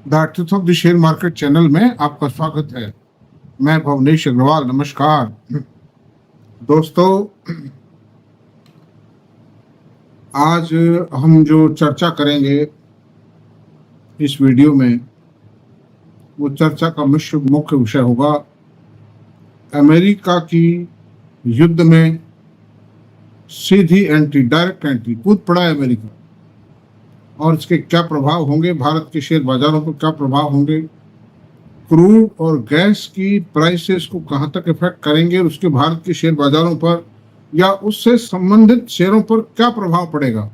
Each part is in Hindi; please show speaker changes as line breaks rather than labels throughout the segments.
The truth of the share market channel में आपका स्वागत है। मैं भवनेश अग्रवाल। नमस्कार दोस्तों, आज हम जो चर्चा करेंगे इस वीडियो में, वो चर्चा का मुख्य विषय होगा अमेरिका की युद्ध में सीधी एंट्री, डायरेक्ट एंट्री, कूद पड़ा है अमेरिका, और इसके क्या प्रभाव होंगे, भारत के शेयर बाजारों पर क्या प्रभाव होंगे, क्रूड और गैस की प्राइसेस को कहां तक इफेक्ट करेंगे, उसके भारत के शेयर बाजारों पर या उससे संबंधित शेयरों पर क्या प्रभाव पड़ेगा,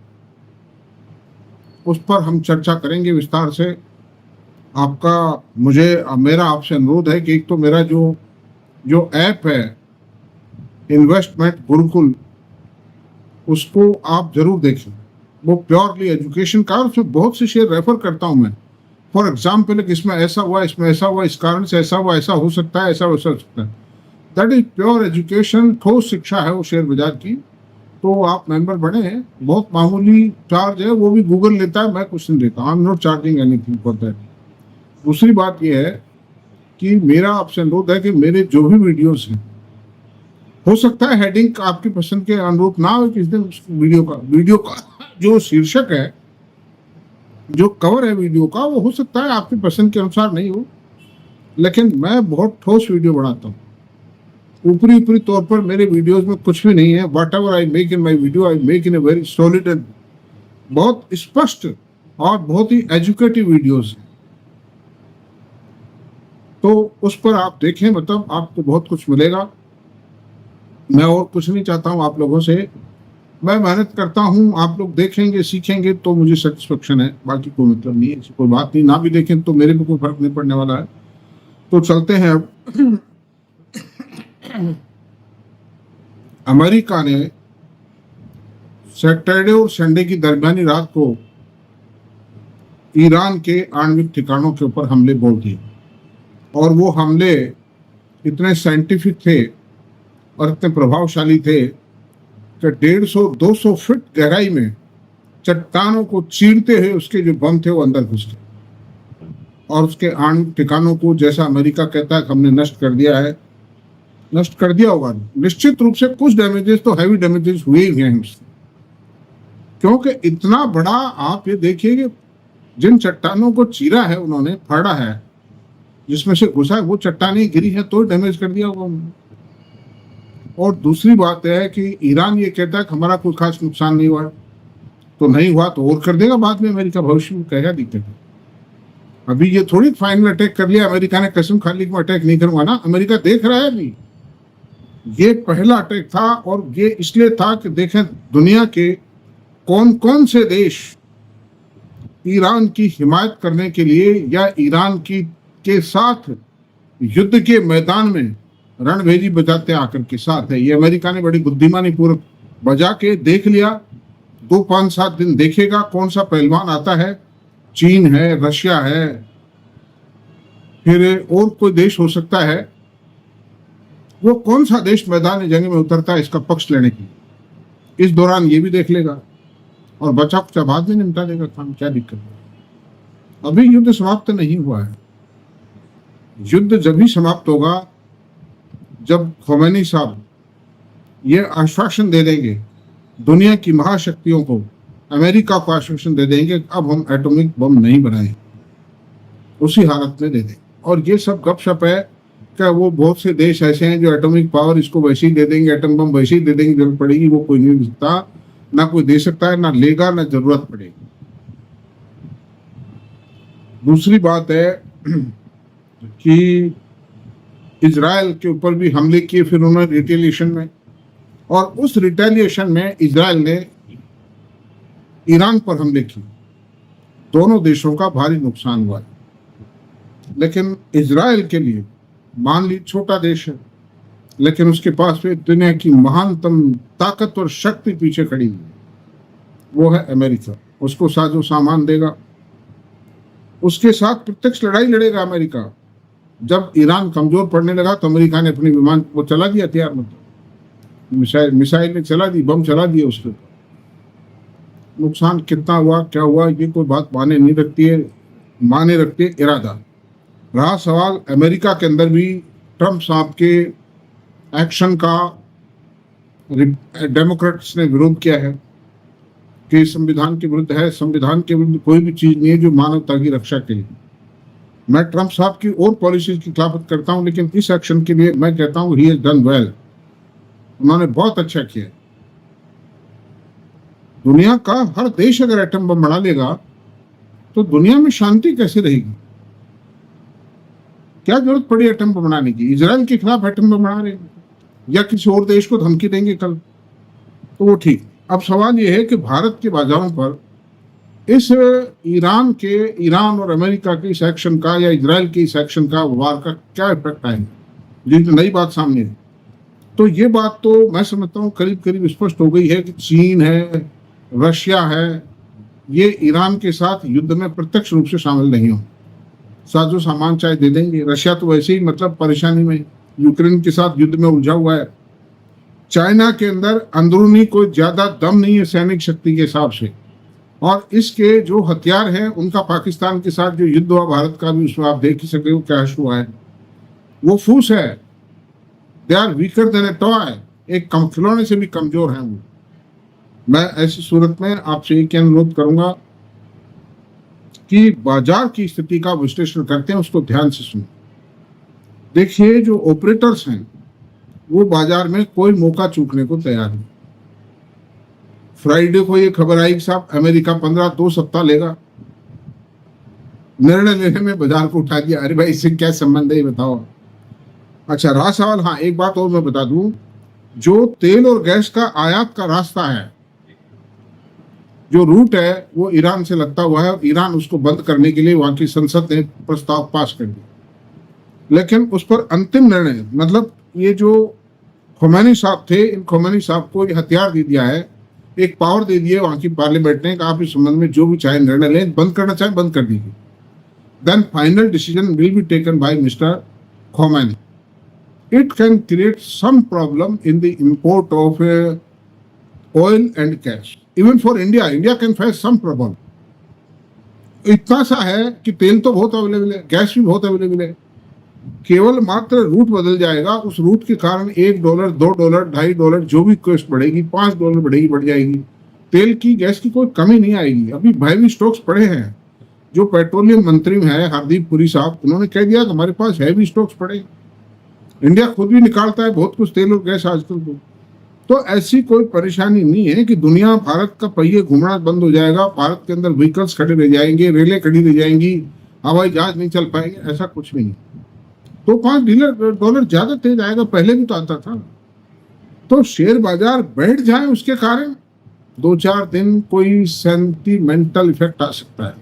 उस पर हम चर्चा करेंगे विस्तार से। मेरा आपसे अनुरोध है कि एक तो मेरा जो ऐप है इन्वेस्टमेंट गुरुकुल, उसको आप जरूर देखें। वो प्योरली एजुकेशन का, उसमें बहुत से शेयर रेफर करता हूं मैं। फॉर एग्जाम्पल, इसमें ऐसा हुआ, इसमें ऐसा हुआ, इस कारण से ऐसा हुआ, ऐसा हो सकता है, ऐसा हो सकता है। दैट इज प्योर एजुकेशन, ठोस शिक्षा है वो शेयर बाजार की। तो आप मेंबर बने, बहुत मामूली चार्ज है, वो भी गूगल लेता है, मैं कुछ नहीं लेता। I am not charging anything for that. दूसरी बात यह है कि मेरा आपसे अनुरोध है कि मेरे जो भी वीडियोस हैं, हो सकता है हेडिंग आपकी पसंद के अनुरूप ना हो किस दिन वीडियो का जो शीर्षक है, जो कवर है वीडियो का, वो हो सकता है आपकी पसंद के अनुसार नहीं हो, लेकिन मैं बहुत ठोस वीडियो बनाता हूँ। ऊपरी तौर पर मेरे वीडियोस में कुछ भी नहीं है। What ever I make in my video, I make in a very solid and बहुत स्पष्ट और बहुत ही एजुकेटिव वीडियोस है। तो उस पर आप देखें, मतलब आपको बहुत कुछ मिलेगा। मैं और कुछ नहीं चाहता हूँ आप लोगों से। मैं मेहनत करता हूँ, आप लोग देखेंगे, सीखेंगे तो मुझे सेटिस्फेक्शन है, बाकी कोई मतलब नहीं है, ऐसी कोई बात नहीं। ना भी देखें तो मेरे पे कोई फर्क नहीं पड़ने वाला है। तो चलते हैं अब। अमेरिका ने सैटरडे और संडे की दरमियानी रात को ईरान के आणविक ठिकानों के ऊपर हमले बोल दिए, और वो हमले इतने साइंटिफिक थे और इतने प्रभावशाली थे कि 150-200 फीट गहराई में चट्टानों को चीरते हुए उसके जो बम थे वो अंदर घुस गए, और उसके आणविक ठिकानों को, जैसा अमेरिका कहता है, हमने नष्ट कर दिया है। नष्ट कर दिया होगा निश्चित रूप से, कुछ डैमेजेस तो हैवी डैमेजेस हुए ही हैं उससे, क्योंकि इतना बड़ा, आप ये देखिए कि जिन चट्टानों को चीरा है उन्होंने, फाड़ा है, जिसमें से घुसा है, वो चट्टानें गिरी है तो डैमेज कर दिया होगा उन्होंने। और दूसरी बात है कि ईरान ये कहता है कि हमारा कोई खास नुकसान नहीं हुआ, तो नहीं हुआ तो और कर देगा बाद में अमेरिका, भविष्य में क्या दिक्कत है। अभी ये थोड़ी फाइनल अटैक कर लिया अमेरिका ने, कसम खा ली कि अटैक नहीं करूंगा ना। अमेरिका देख रहा है अभी, ये पहला अटैक था, और ये इसलिए था कि देखें दुनिया के कौन कौन से देश ईरान की हिमायत करने के लिए या ईरान के साथ युद्ध के मैदान में रणभेरी बजाते आकर के साथ है। ये अमेरिका ने बड़ी बुद्धिमानी पूर्वक बजा के देख लिया। 2-5-7 दिन देखेगा कौन सा पहलवान आता है। चीन है, रशिया है, फिर और कोई देश हो सकता है, वो कौन सा देश मैदान जंग में उतरता है इसका पक्ष लेने की। इस दौरान ये भी देख लेगा और बचा कुचा बाद में निपटा देगा काम, क्या दिक्कत है। अभी युद्ध समाप्त नहीं हुआ है। युद्ध जब भी समाप्त होगा जब खोमेनी साहब ये आश्वासन दे देंगे दुनिया की महाशक्तियों को, अमेरिका को आश्वासन दे देंगे अब हम एटॉमिक बम नहीं बनाएंगे, उसी हालत में दे देंगे। और ये सब गपशप है कि वो बहुत से देश ऐसे हैं जो एटॉमिक पावर इसको वैसे ही दे देंगे, एटम बम वैसे ही दे देंगे, जरूरत पड़ेगी वो कोई नहीं दे सकता, ना कोई दे सकता है, ना लेगा, ना जरूरत पड़ेगी। दूसरी बात है कि इजराइल के ऊपर भी हमले किए फिर उन्होंने रिटेलिएशन में, और उस रिटेलिएशन में इजराइल ने ईरान पर हमले किए। दोनों देशों का भारी नुकसान हुआ है। लेकिन इजराइल के लिए, मान ली छोटा देश है, लेकिन उसके पास में दुनिया की महानतम ताकत और शक्ति पीछे खड़ी हुई, वो है अमेरिका। उसको साजो सामान देगा, उसके साथ प्रत्यक्ष लड़ाई लड़ेगा अमेरिका। जब ईरान कमजोर पड़ने लगा तो अमेरिका ने अपने विमान वो चला दिया, हथियार मतलब मिसाइल ने चला दी, बम चला दिए उसके ऊपर। नुकसान कितना हुआ, क्या हुआ, ये कोई बात माने नहीं रखती है। माने रखते इरादा। रहा सवाल अमेरिका के अंदर भी ट्रंप साहब के एक्शन का डेमोक्रेट्स ने विरोध किया है कि संविधान के विरुद्ध है। संविधान के विरुद्ध कोई भी चीज नहीं है जो मानवता की रक्षा के लिए। मैं ट्रंप साहब की और पॉलिसीज की खिलाफत करता हूं, लेकिन इस एक्शन के लिए मैं कहता हूं ही हैज डन वेल, उन्होंने बहुत अच्छा किया। दुनिया का हर देश अगर एटम बम बना लेगा तो दुनिया में शांति कैसे रहेगी? क्या जरूरत पड़ी एटम बम बनाने की? इजराइल के खिलाफ एटम बम बना रहे हैं या किसी और देश को धमकी देंगे कल, तो वो ठीक। अब सवाल ये है कि भारत के बाजारों पर इस ईरान और अमेरिका के इस एक्शन का या इजराइल के इस एक्शन का वार का क्या इफेक्ट आएगा? ये तो नई बात सामने है। तो ये बात तो मैं समझता हूँ करीब करीब स्पष्ट हो गई है कि चीन है, रशिया है, ये ईरान के साथ युद्ध में प्रत्यक्ष रूप से शामिल नहीं हो। साजो सामान चाहे दे देंगे। रशिया तो वैसे ही मतलब परेशानी में, यूक्रेन के साथ युद्ध में उलझा हुआ है। चाइना के अंदर अंदरूनी कोई ज्यादा दम नहीं है सैनिक शक्ति के हिसाब से, और इसके जो हथियार हैं उनका पाकिस्तान के साथ जो युद्ध हुआ भारत का भी, उसमें आप देख ही सकते हो क्या हुआ है। वो फूस है, they are weaker than a toy, एक खिलौने से भी कमजोर है वो। मैं ऐसी सूरत में आपसे एक अनुरोध करूंगा कि बाजार की स्थिति का विश्लेषण करते हैं उसको ध्यान से सुनो। देखिए, जो ऑपरेटर्स हैं वो बाजार में कोई मौका चूकने को तैयार नहीं। फ्राइडे को ये खबर आई कि साहब अमेरिका 2 सप्ताह लेगा निर्णय लेने में, बाजार को उठा दिया। अरे भाई, इससे क्या संबंध है ये बताओ। अच्छा, रहा सवाल, हाँ एक बात और मैं बता दूं, जो तेल और गैस का आयात का रास्ता है, जो रूट है, वो ईरान से लगता हुआ है और ईरान उसको बंद करने के लिए वहां की संसद ने प्रस्ताव पास कर दिया। लेकिन उस पर अंतिम निर्णय, मतलब ये जो खोमैनी साहब थे, इन खोमैनी साहब को ये हथियार दे दिया है, एक पावर दे दिया वहां की पार्लियामेंट ने, आप इस संबंध में जो भी चाहे निर्णय लें, बंद करना चाहे बंद कर दीजिए। Then final decision will be taken by mister Khomeini. It can create some problem in the import of oil and gas. Even for India, India can face some problem. इतना सा है कि तेल तो बहुत अवेलेबल है, गैस भी बहुत अवेलेबल है, केवल मात्र रूट बदल जाएगा। उस रूट के कारण $1, $2, $2.5 जो भी कॉस्ट बढ़ेगी, $5 बढ़ेगी, बढ़ जाएगी। तेल की, गैस की कोई कमी नहीं आएगी। अभी हैवी स्टॉक्स पड़े हैं। जो पेट्रोलियम मंत्री है हरदीप पुरी साहब, उन्होंने कह दिया कि हमारे पास हैवी स्टॉक्स पड़े। इंडिया खुद भी निकालता है बहुत कुछ तेल और गैस आजकल तो ऐसी कोई परेशानी नहीं है कि दुनिया, भारत का पहिए घूमना बंद हो जाएगा, भारत के अंदर व्हीकल्स खड़े रह जाएंगे, रेलें खड़ी रह जाएंगी, हवाई जहाज नहीं चल पाएंगे, ऐसा कुछ नहीं। तो $5 ज्यादा तेज आएगा, पहले भी तो आता था। तो शेयर बाजार बैठ जाए उसके कारण 2-4 दिन कोई सेंटिमेंटल इफेक्ट आ सकता है,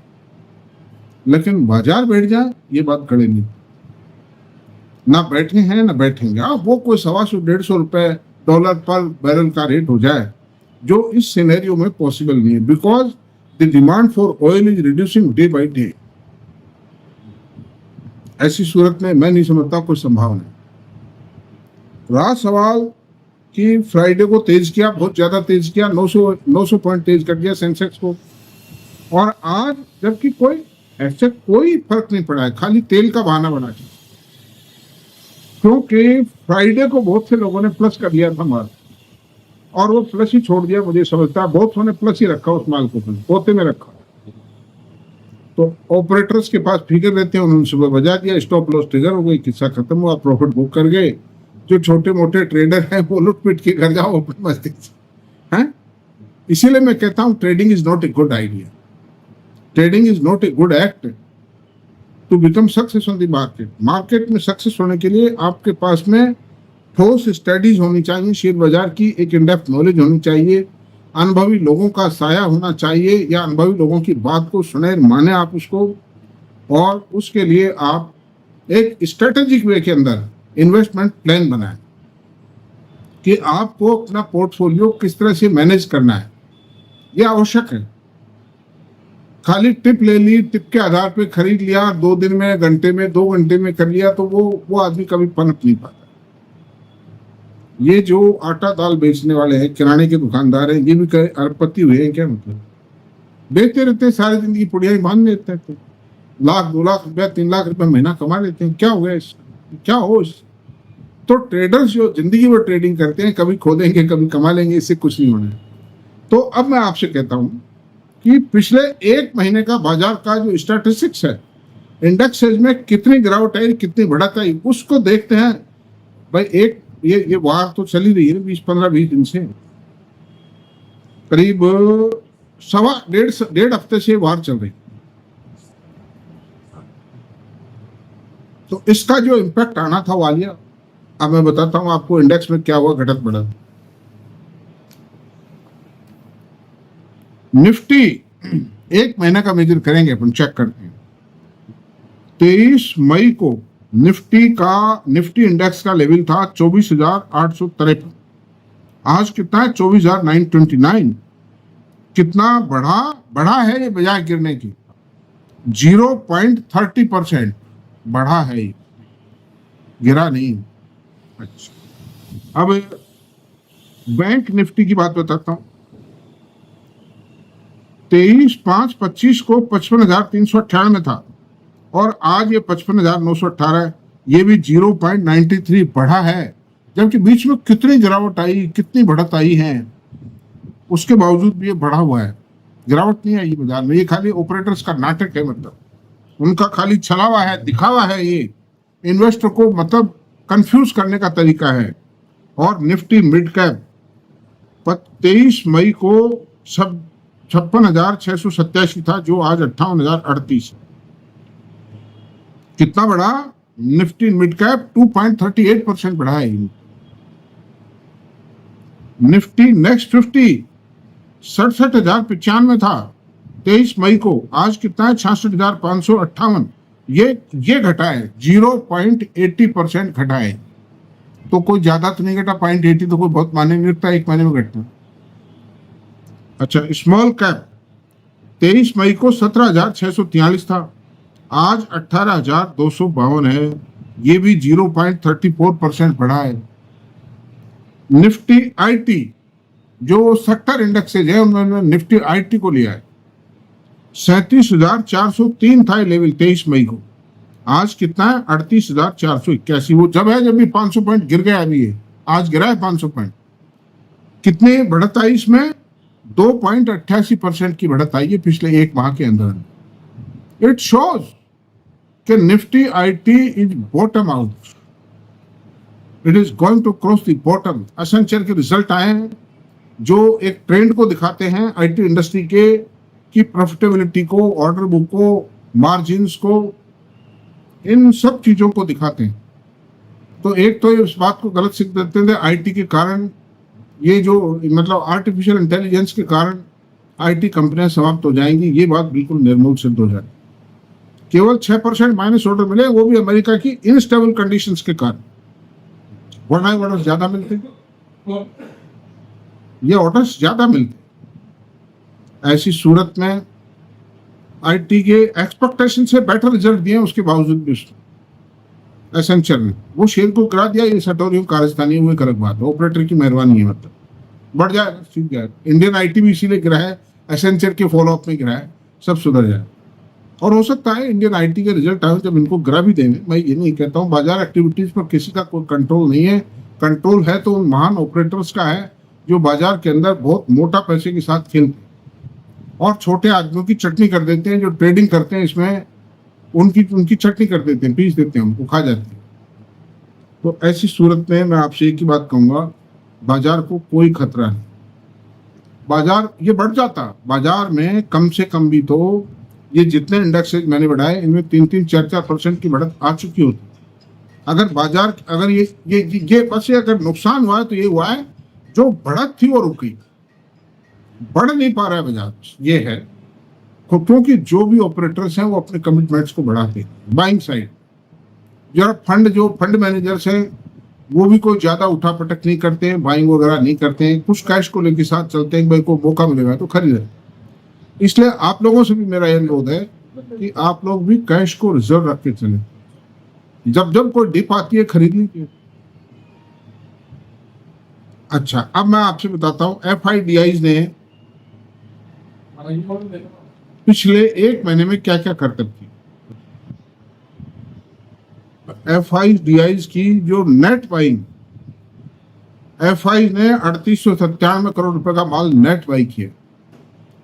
लेकिन बाजार बैठ जाए ये बात खड़े नहीं। ना बैठे हैं ना बैठेंगे। वो कोई $100-150 पर बैरल का रेट हो जाए, जो इस सिनेरियो में पॉसिबल नहीं है, because the demand for oil is reducing day by day. ऐसी सूरत में मैं नहीं समझता कोई संभावना है। रहा सवाल कि फ्राइडे को तेज किया, बहुत ज्यादा तेज किया, 900 पॉइंट तेज कर दिया सेंसेक्स को, और आज जबकि कोई ऐसे कोई फर्क नहीं पड़ा है, खाली तेल का बहाना बना के, क्योंकि फ्राइडे को बहुत से लोगों ने प्लस कर लिया था माल, और वो प्लस ही छोड़ दिया। मुझे समझता है बहुत ने प्लस ही रखा उस माल को, पोते में रखा। तो ऑपरेटर्स के पास फिगर रहते हैं, उन्होंने सुबह बजा दिया, स्टॉप लॉस ट्रिगर हो गई, किस्सा खत्म हुआ, प्रॉफिट बुक कर गए। जो छोटे मोटे ट्रेडर हैं वो लुट पिट के घर जाओ अपनी मस्ती से, हैं। इसीलिए मैं कहता हूँ trading is not a good idea, trading is not a good act to become success on the market. Market में सक्सेस होने के लिए आपके पास में ठोस स्टडीज होनी चाहिए, शेयर बाजार की एक इन डेप्थ नॉलेज होनी चाहिए, अनुभवी लोगों का साया होना चाहिए, या अनुभवी लोगों की बात को सुने, माने आप उसको, और उसके लिए आप एक स्ट्रेटेजिक वे के अंदर इन्वेस्टमेंट प्लान बनाएं कि आपको अपना पोर्टफोलियो किस तरह से मैनेज करना है। यह आवश्यक है। खाली टिप ले ली, टिप के आधार पे खरीद लिया, 2 दिन में, घंटे में, 2 घंटे में कर लिया, तो वो आदमी कभी पनप नहीं पाता। ये जो आटा दाल बेचने वाले हैं, किराने के दुकानदार हैं, ये भी अरबपति हुए हैं क्या? मतलब बेचते रहते हैं सारी जिंदगी, पुड़िया ही बांध देते थे। लाख 2 लाख रुपया 3 लाख रुपया महीना कमा लेते हैं। क्या हो गया इसका, क्या हो इस? तो ट्रेडर्स जो जिंदगी भर ट्रेडिंग करते हैं, कभी खो देंगे कभी कमा लेंगे, इससे कुछ नहीं होना है। तो अब मैं आपसे कहता हूं कि पिछले 1 महीने का बाजार का जो स्टैटिस्टिक्स है, इंडेक्सेज में कितनी गिरावट आई, कितनी बढ़त आई, उसको देखते हैं। भाई एक ये वार तो चली रही है 20 15 20 दिन से, करीब डेढ़ हफ्ते से वार चल रही। तो इसका जो इम्पैक्ट आना था वो आ लिया। अब मैं बताता हूं आपको इंडेक्स में क्या हुआ, घटत बढ़त। निफ्टी 1 महीने का मेजर करेंगे अपन, चेक करते हैं। 23 मई को निफ्टी इंडेक्स का लेवल था 24,853। आज कितना है? 24,929। कितना बढ़ा है ये बजाय गिरने की? 0.30% बढ़ा है ये, गिरा नहीं। अच्छा, अब बैंक निफ्टी की बात बताता हूं। 23/5/25 को 55,398 था और आज ये 55,918 है। ये भी 0.93 बढ़ा है, जबकि बीच में कितनी गिरावट आई, कितनी बढ़त आई है, उसके बावजूद भी ये बढ़ा हुआ है। गिरावट नहीं आई बाजार में, ये खाली ऑपरेटर्स का नाटक है, मतलब उनका खाली छलावा है, दिखावा है, ये इन्वेस्टर को मतलब कंफ्यूज करने का तरीका है। और निफ्टी मिड कैप 23 मई को सब 56,687 था, जो आज 58,038। कितना बढ़ा? निफ्टी मिड कैप 2.38% बढ़ा है। निफ्टी नेक्स्ट 50 67,095 था 23 मई को, आज कितना है? 66,558। ये घटा है, 0.80% घटा है। तो कोई ज्यादा तो नहीं घटा, 0.80 तो कोई बहुत माने नहीं रखता 1 महीने में घटना। अच्छा, स्मॉल कैप 23 मई को 17,643 था, आज 18,252 है। ये भी 0.34% बढ़ा है। निफ्टी आईटी जो सेक्टर इंडेक्सेज है, उन्होंने निफ्टी आईटी को लिया है। 37,403 था लेवल 23 मई को, आज कितना है? 38,481। वो जब है जब भी 500 पॉइंट गिर गया, अभी ये आज गिरा है 500 पॉइंट। कितनी बढ़त आई इसमें? 2.88% की बढ़त आई है पिछले 1 माह के अंदर। इट शोज कि Nifty IT is bottom out, it is going to cross the bottom. Accenture के रिजल्ट आए हैं जो एक ट्रेंड को दिखाते हैं आईटी इंडस्ट्री के, की प्रॉफिटेबिलिटी को, ऑर्डर बुक को, मार्जिन्स को, इन सब चीजों को दिखाते हैं। तो एक तो इस बात को गलत सिद्ध देते थे, आईटी के कारण ये जो मतलब आर्टिफिशियल इंटेलिजेंस के कारण आईटी कंपनियां समाप्त हो जाएंगी, ये बात बिल्कुल निर्मूल सिद्ध हो जाए। केवल 6% माइनस ऑर्डर मिले, वो भी अमेरिका की इनस्टेबल कंडीशंस के कारण। वरना ऑर्डर ज्यादा मिलते, ये ऑर्डर्स ज्यादा मिलते। ऐसी सूरत में आईटी के एक्सपेक्टेशन से बेटर रिजल्ट दिए, उसके बावजूद भी एसेंचर ने वो शेयर को गिरा दिया। ये सटोरियम कारस्तानी हुए अलग बात है, ऑपरेटर की मेहरबानी है, मतलब बढ़ जाएगा, सीख जाएगा। इंडियन आईटी भी इसीलिए गिरा है, एसेंचर के फॉलोअप में गिरा है, सब सुधर जाए। और हो सकता है इंडियन आईटी के रिजल्ट आए जब इनको गिरा भी देंगे। मैं ये नहीं कहता हूँ, बाजार एक्टिविटीज पर किसी का कोई कंट्रोल नहीं है। कंट्रोल है तो उन महान ऑपरेटर्स का है जो बाजार के अंदर बहुत मोटा पैसे के साथ खेलते हैं और छोटे आदमियों की चटनी कर देते हैं। जो ट्रेडिंग करते हैं इसमें उनकी चटनी कर देते हैं, पीस देते हैं, उनको खा जाते हैं। तो ऐसी सूरत में मैं आपसे एक ही बात कहूंगा, बाजार को कोई खतरा नहीं। बाजार ये बढ़ जाता, बाजार में कम से कम भी तो ये जितने इंडेक्सेज मैंने बढ़ाए, इनमें 3-4% की बढ़त आ चुकी होती। अगर बाजार अगर ये बस ये अगर नुकसान हुआ है तो ये हुआ है जो बढ़त थी वो रुक गई, बढ़ नहीं पा रहा है बाजार, ये है। क्योंकि जो भी ऑपरेटर्स हैं वो अपने कमिटमेंट्स को बढ़ाते हैं। बाइंग साइड जरा फंड मैनेजर्स हैं वो भी कोई ज्यादा उठा पटक नहीं करते हैं, बाइंग वगैरह नहीं करते हैं, कुछ कैश को लेके साथ चलते हैं, भाई को मौका मिलेगा तो खरीदे। इसलिए आप लोगों से भी मेरा यह अनुरोध है कि आप लोग भी कैश को रिजर्व रख के चले, जब कोई डिप आती है खरीद लीजिए। अच्छा, अब मैं आपसे बताता हूं FIDIs ने पिछले 1 महीने में क्या क्या करतब की। FIDIs की जो नेट बाइंग, FI ने 3897 करोड़ रुपए का माल नेट बाई किया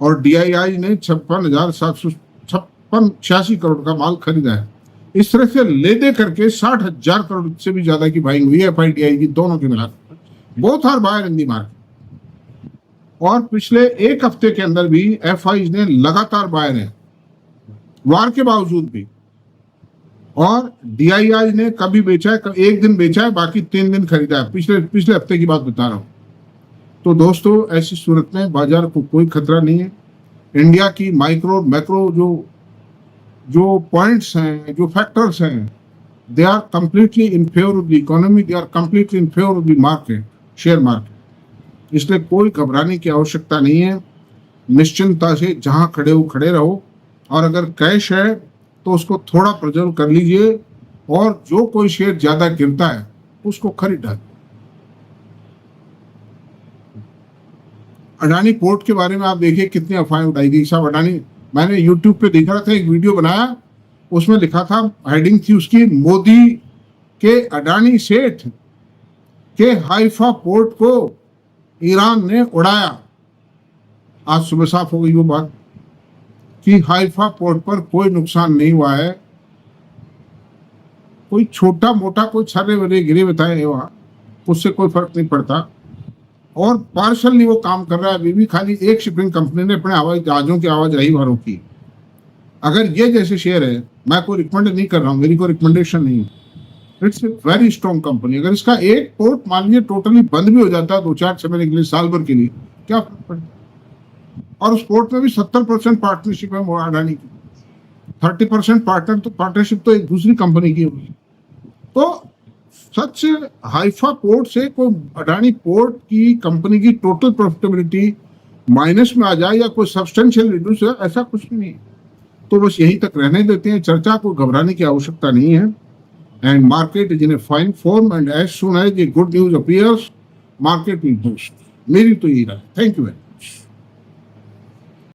और DII ने 56,786 करोड़ का माल खरीदा है। इस तरह से ले दे करके 60,000 करोड़ से भी ज्यादा की बाइंग हुई है FIDI की, दोनों की मिलाकर। Both are buyer in the market. और पिछले एक हफ्ते के अंदर भी FIs ने लगातार बायर है, वार के बावजूद भी। और DII ने कभी बेचा है, एक दिन बेचा है, बाकी 3 दिन खरीदा है। पिछले हफ्ते की बात बता रहा हूं। तो दोस्तों, ऐसी सूरत में बाजार को कोई खतरा नहीं है। इंडिया की माइक्रो मैक्रो जो पॉइंट्स हैं, जो फैक्टर्स हैं, they are completely in favour of the economy, they are completely in favour of the market, share market. इसलिए कोई घबराने की आवश्यकता नहीं है। निश्चिंतता से जहां खड़े हो खड़े रहो, और अगर कैश है तो उसको थोड़ा प्रिजर्व कर लीजिए, और जो कोई शेयर ज्यादा गिरता है उसको खरीद डालिए। अडानी पोर्ट के बारे में आप देखिए कितनी अफवाहें उड़ाई गई। साहब अडानी, मैंने यूट्यूब पे देख रहा था, एक वीडियो बनाया, उसमें लिखा था, हेडिंग थी उसकी, मोदी के अडानी सेठ के हाइफा पोर्ट को ईरान ने उड़ाया। आज सुबह साफ हो गई वो बात कि हाइफा पोर्ट पर कोई नुकसान नहीं हुआ है। कोई छोटा मोटा कोई छर्रे वरे गिरे बताए वहां, उससे कोई फर्क नहीं पड़ता। और पार्शली वो काम कर रहा है। अभी भी खाली एक शिपिंग कंपनी ने अपने हवाई जहाजों की आवाजाही भर रोकी। अगर ये जैसे शेयर है, मैं कोई रिकमेंड नहीं कर रहा हूँ, मेरी कोई रिकमेंडेशन नहीं है, it's a very strong company. अगर इसका एक पोर्ट मान लीजिए टोटली बंद भी हो जाता है 2-4 महीने के लिए, साल भर के लिए, क्या फर्क पड़ता? और उस पोर्ट में भी 70% पार्टनरशिप है अडानी की, 30% पार्टनरशिप तो एक दूसरी कंपनी की होगी। तो सच हाइफा पोर्ट से कोई अडानी पोर्ट की कंपनी की टोटल प्रॉफिटेबिलिटी माइनस में आ जाए या कोई सब्सटेंशियल रिड्यूस है, ऐसा कुछ भी नहीं। तो बस यहीं तक रहने देते हैं, चर्चा को घबराने की आवश्यकता नहीं है। And market is in a fine form, and as soon as a good news appears, market will boost. मेरी तो यही राय। Thank you very much.